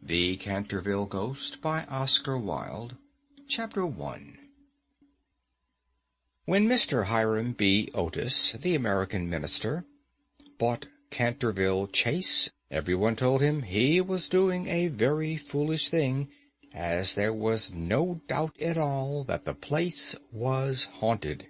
The Canterville Ghost by Oscar Wilde. Chapter 1. When Mr. Hiram B. Otis, the American minister, bought Canterville Chase, everyone told him he was doing a very foolish thing, as there was no doubt at all that the place was haunted.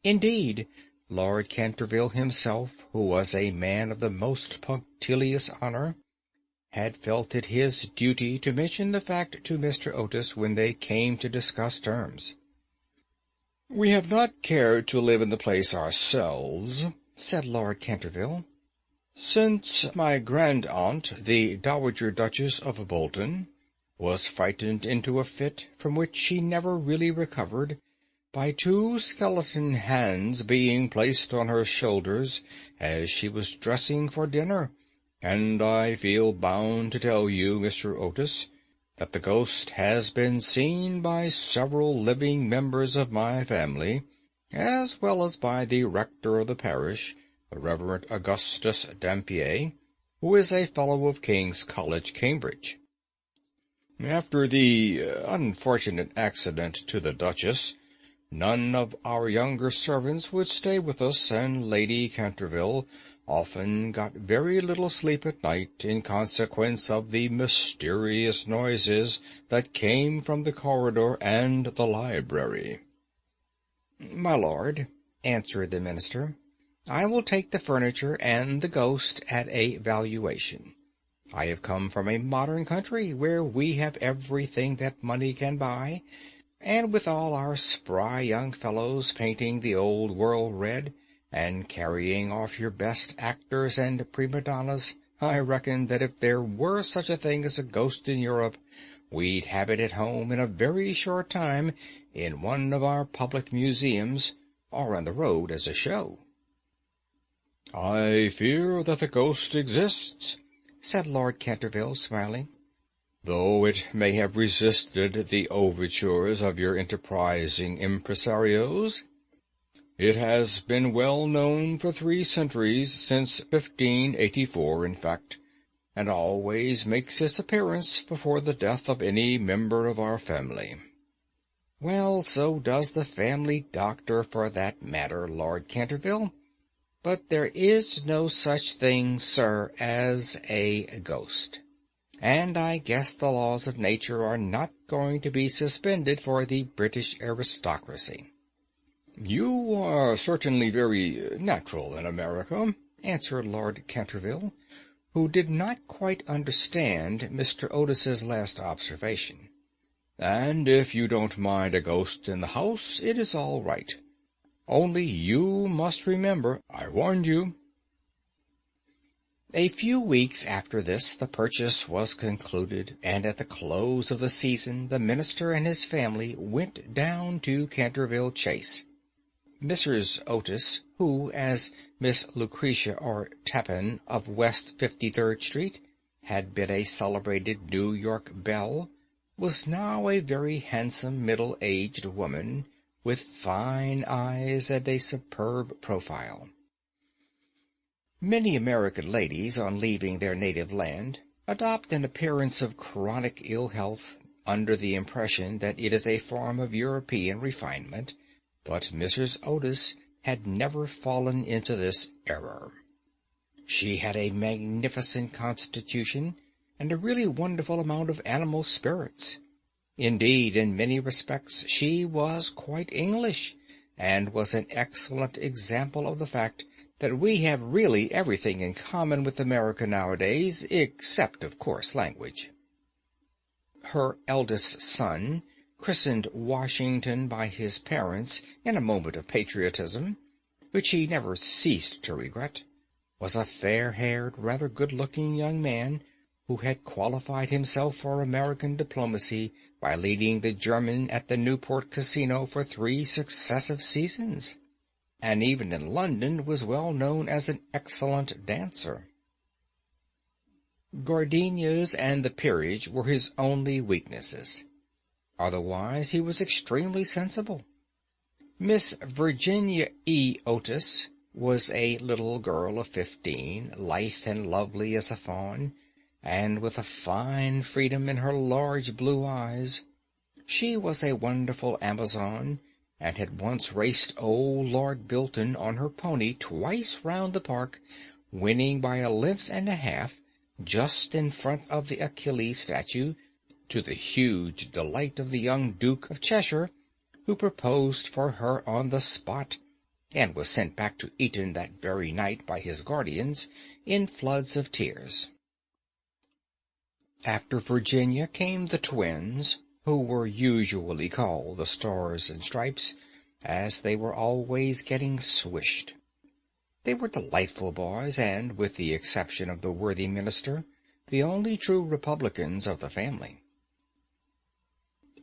Indeed, Lord Canterville himself, who was a man of the most punctilious honour, had felt it his duty to mention the fact to Mr. Otis when they came to discuss terms. "We have not cared to live in the place ourselves," said Lord Canterville, "since my grand-aunt, the Dowager Duchess of Bolton, was frightened into a fit from which she never really recovered, by two skeleton hands being placed on her shoulders as she was dressing for dinner. And I feel bound to tell you, Mr. Otis, that the ghost has been seen by several living members of my family, as well as by the rector of the parish, the Reverend Augustus Dampier, who is a fellow of King's College, Cambridge. After the unfortunate accident to the Duchess, none of our younger servants would stay with us, and Lady Canterville often got very little sleep at night in consequence of the mysterious noises that came from the corridor and the library." "My lord," answered the minister, "I will take the furniture and the ghost at a valuation. I have come from a modern country, where we have everything that money can buy, and with all our spry young fellows painting the old world red, and carrying off your best actors and prima donnas, I reckon that if there were such a thing as a ghost in Europe, we'd have it at home in a very short time in one of our public museums, or on the road as a show." "I fear that the ghost exists," said Lord Canterville, smiling, "though it may have resisted the overtures of your enterprising impresarios. It has been well known for 3 centuries, since 1584, in fact, and always makes its appearance before the death of any member of our family." "Well, so does the family doctor, for that matter, Lord Canterville. But there is no such thing, sir, as a ghost, and I guess the laws of nature are not going to be suspended for the British aristocracy." "You are certainly very natural in America," answered Lord Canterville, who did not quite understand Mr. Otis's last observation. "And if you don't mind a ghost in the house, it is all right. Only you must remember I warned you." A few weeks after this the purchase was concluded, and at the close of the season the minister and his family went down to Canterville Chase. Mrs. Otis, who, as Miss Lucretia R. Tappan of West 53rd Street, had been a celebrated New York belle, was now a very handsome middle-aged woman, with fine eyes and a superb profile. Many American ladies, on leaving their native land, adopt an appearance of chronic ill health, under the impression that it is a form of European refinement, but Mrs. Otis had never fallen into this error. She had a magnificent constitution, and a really wonderful amount of animal spirits. Indeed, in many respects she was quite English, and was an excellent example of the fact that we have really everything in common with America nowadays, except, of course, language. Her eldest son, christened Washington by his parents in a moment of patriotism, which he never ceased to regret, was a fair-haired, rather good-looking young man, who had qualified himself for American diplomacy by leading the German at the Newport Casino for 3 successive seasons, and even in London was well known as an excellent dancer. Gardenias and the peerage were his only weaknesses. Otherwise he was extremely sensible. Miss Virginia E. Otis was a little girl of 15, lithe and lovely as a fawn, and with a fine freedom in her large blue eyes. She was a wonderful Amazon, and had once raced old Lord Bilton on her pony twice round the park, winning by a length and a half, just in front of the Achilles statue, to the huge delight of the young Duke of Cheshire, who proposed for her on the spot, and was sent back to Eton that very night by his guardians in floods of tears. After Virginia came the twins, who were usually called the Stars and Stripes, as they were always getting swished. They were delightful boys, and, with the exception of the worthy minister, the only true republicans of the family.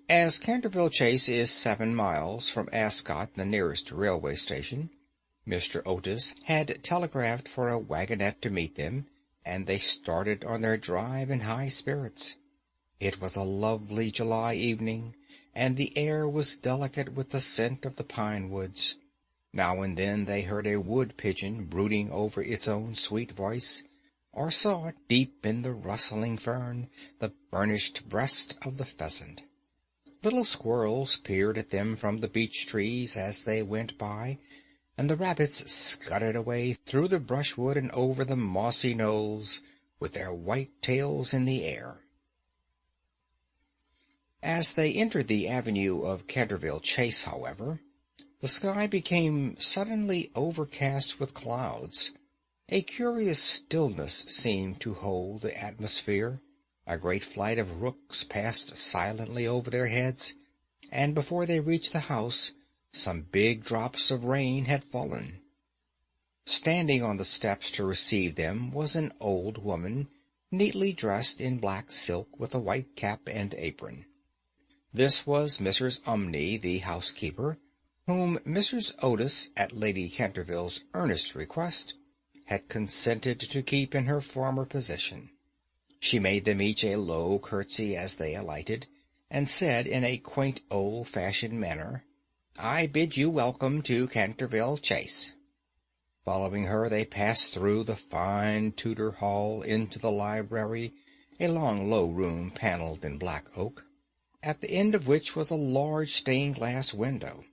As Canterville Chase is 7 miles from Ascot, the nearest railway station, Mr. Otis had telegraphed for a wagonette to meet them, and they started on their drive in high spirits. It was a lovely July evening, and the air was delicate with the scent of the pine woods. Now and then they heard a wood pigeon brooding over its own sweet voice, or saw, deep in the rustling fern, the burnished breast of the pheasant. Little squirrels peered at them from the beech trees as they went by, and the rabbits scudded away through the brushwood and over the mossy knolls, with their white tails in the air. As they entered the avenue of Canterville Chase, however, the sky became suddenly overcast with clouds. A curious stillness seemed to hold the atmosphere. A great flight of rooks passed silently over their heads, and before they reached the house some big drops of rain had fallen. Standing on the steps to receive them was an old woman, neatly dressed in black silk with a white cap and apron. This was Mrs. Umney, the housekeeper, whom Mrs. Otis, at Lady Canterville's earnest request, had consented to keep in her former position. She made them each a low curtsy as they alighted, and said in a quaint old-fashioned manner, "I bid you welcome to Canterville Chase." Following her, they passed through the fine Tudor hall into the library, a long low room panelled in black oak, at the end of which was a large stained-glass window.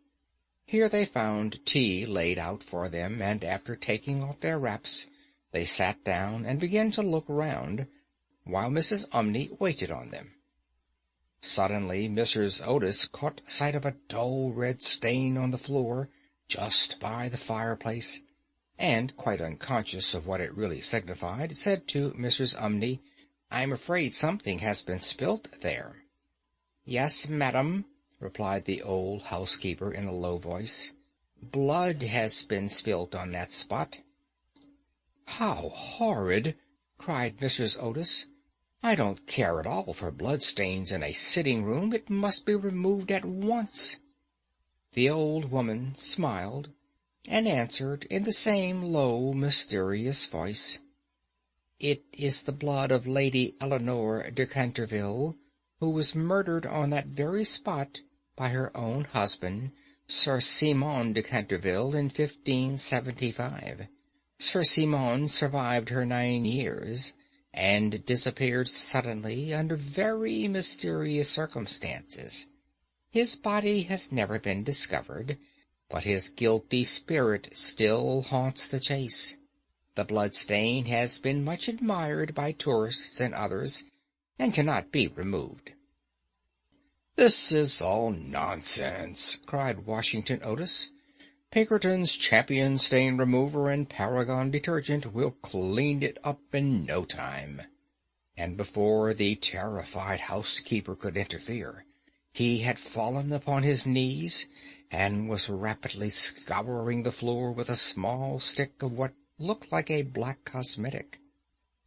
Here they found tea laid out for them, and after taking off their wraps, they sat down and began to look round, while Mrs. Umney waited on them. Suddenly Mrs. Otis caught sight of a dull red stain on the floor just by the fireplace, and, quite unconscious of what it really signified, said to Mrs. Umney, "I'm afraid something has been spilt there." "Yes, madam," replied the old housekeeper in a low voice. "Blood has been spilt on that spot." "How horrid!" cried Mrs. Otis. "I don't care at all for blood-stains in a sitting-room. It must be removed at once." The old woman smiled, and answered in the same low, mysterious voice, "It is the blood of Lady Eleanor de Canterville, who was murdered on that very spot by her own husband, Sir Simon de Canterville, in 1575. Sir Simon survived her 9 years, and disappeared suddenly under very mysterious circumstances. His body has never been discovered, but his guilty spirit still haunts the Chase. The blood-stain has been much admired by tourists and others, and cannot be removed." "This is all nonsense," cried Washington Otis. "Pinkerton's Champion Stain Remover and Paragon Detergent will clean it up in no time." And before the terrified housekeeper could interfere, he had fallen upon his knees, and was rapidly scouring the floor with a small stick of what looked like a black cosmetic.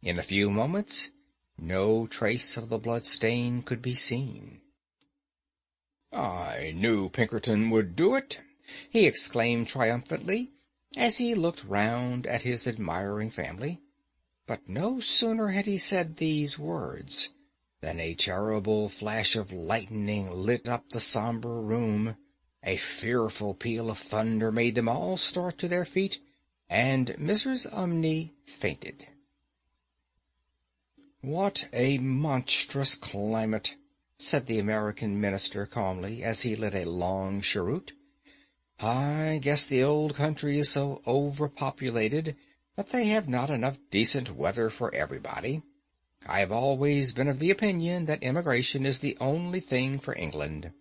In a few moments no trace of the blood-stain could be seen. "I knew Pinkerton would do it!" he exclaimed triumphantly, as he looked round at his admiring family. But no sooner had he said these words than a terrible flash of lightning lit up the sombre room. A fearful peal of thunder made them all start to their feet, and Mrs. Umney fainted. "What a monstrous climate!" said the American minister calmly, as he lit a long cheroot. "I guess the old country is so overpopulated that they have not enough decent weather for everybody. I have always been of the opinion that emigration is the only thing for England."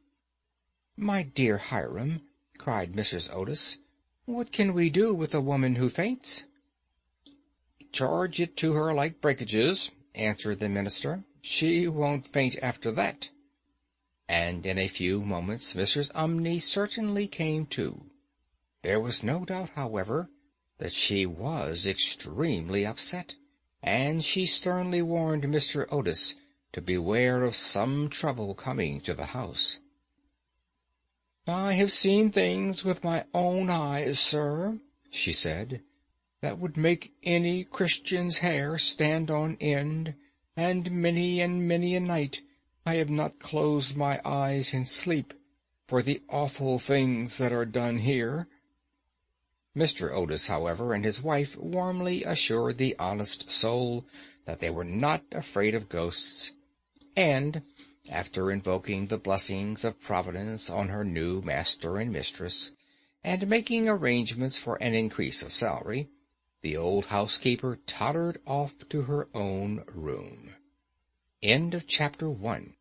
"My dear Hiram," cried Mrs. Otis, "what can we do with a woman who faints?" "Charge it to her like breakages," answered the minister. "She won't faint after that." And in a few moments Mrs. Umney certainly came to. There was no doubt, however, that she was extremely upset, and she sternly warned Mr. Otis to beware of some trouble coming to the house. "I have seen things with my own eyes, sir," she said, "that would make any Christian's hair stand on end, and many a night I have not closed my eyes in sleep for the awful things that are done here." Mr. Otis, however, and his wife warmly assured the honest soul that they were not afraid of ghosts, and, after invoking the blessings of Providence on her new master and mistress, and making arrangements for an increase of salary, the old housekeeper tottered off to her own room. End of Chapter 1.